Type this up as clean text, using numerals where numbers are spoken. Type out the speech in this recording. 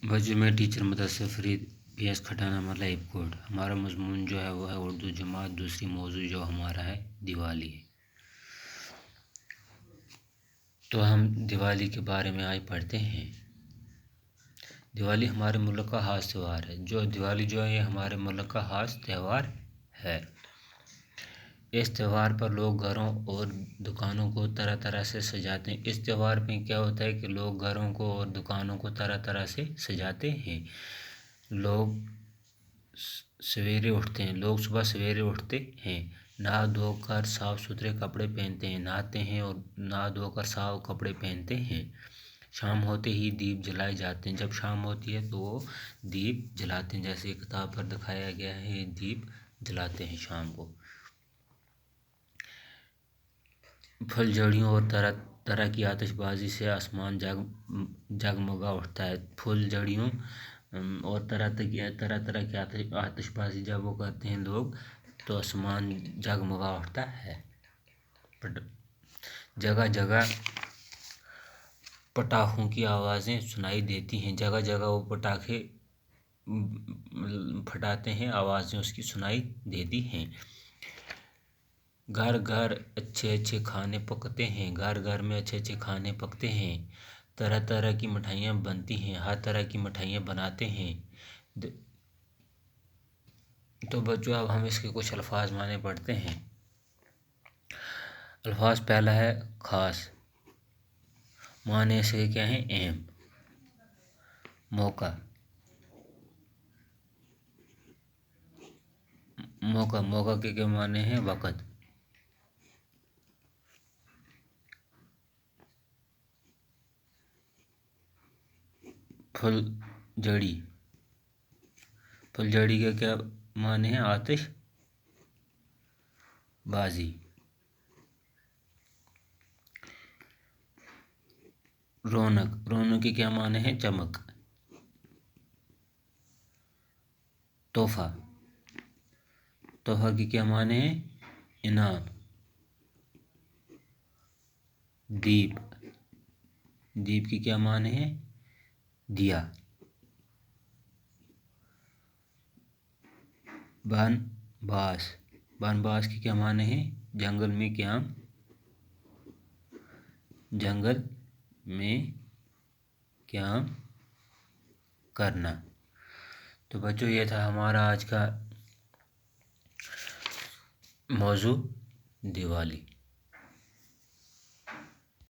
بچوں میں teacher Mudassar Farid PS Khatana لائب کوڈ۔ ہمارا مضمون جو ہے وہ ہے اردو جماعت۔ دوسری موضوع جو ہمارا ہے دیوالی ہے۔ تو ہم دیوالی کے بارے میں آج پڑھتے ہیں۔ دیوالی ہمارے ملک کا خاص تہوار ہے۔ دیوالی جو ہے یہ ہمارے ملک کا خاص تہوار ہے۔ اس تہوار پر لوگ گھروں اور دکانوں کو طرح طرح سے سجاتے ہیں۔ اس تہوار پہ کیا ہوتا ہے کہ لوگ گھروں کو اور دکانوں کو طرح طرح سے سجاتے ہیں۔ لوگ صبح سویرے اٹھتے ہیں، نہا دھو کر صاف ستھرے کپڑے پہنتے ہیں، نہاتے ہیں اور نہا دھو کر صاف کپڑے پہنتے ہیں۔ شام ہوتے ہی دیپ جلائے جاتے ہیں۔ جب شام ہوتی ہے تو وہ دیپ جلاتے ہیں، جیسے کتاب پر دکھایا گیا ہے، یہ دیپ جلاتے ہیں شام کو۔ پھل جھڑیوں اور طرح طرح کی آتش بازی سے آسمان جگمگا اٹھتا ہے۔ پھل جھڑیوں اور طرح طرح کی آتش بازی جب وہ کرتے ہیں لوگ تو آسمان جگمگا اٹھتا ہے۔ جگہ جگہ پٹاخوں کی آوازیں سنائی دیتی ہیں۔ جگہ جگہ وہ پٹاخے پھٹاتے ہیں، آوازیں اس کی سنائی دیتی ہیں۔ گھر گھر اچھے کھانے پکتے ہیں۔ گھر گھر میں اچھے کھانے پکتے ہیں۔ طرح طرح کی مٹھائیاں بنتی ہیں۔ ہر طرح کی مٹھائیاں بناتے ہیں۔ تو بچوں اب ہم اس کے کچھ الفاظ معنی پڑھتے ہیں۔ الفاظ پہلا ہے خاص، معنی سے کیا ہے؟ اہم۔ موقع، موقع کے کیا معنی ہیں؟ وقت۔ پھل جھڑی، پھل جھڑی کے کیا معنی ہیں؟ آتش بازی۔ رونق، رونق کے کیا معنی ہیں؟ چمک۔ تحفہ، تحفہ کے کیا معنی ہیں؟ انعام۔ دیپ، دیپ کی کیا معنی ہے؟ دیا۔ بن باس، بن باس کی کیا معنی ہے؟ جنگل میں قیام، جنگل میں قیام کرنا۔ تو بچوں یہ تھا ہمارا آج کا موضوع دیوالی۔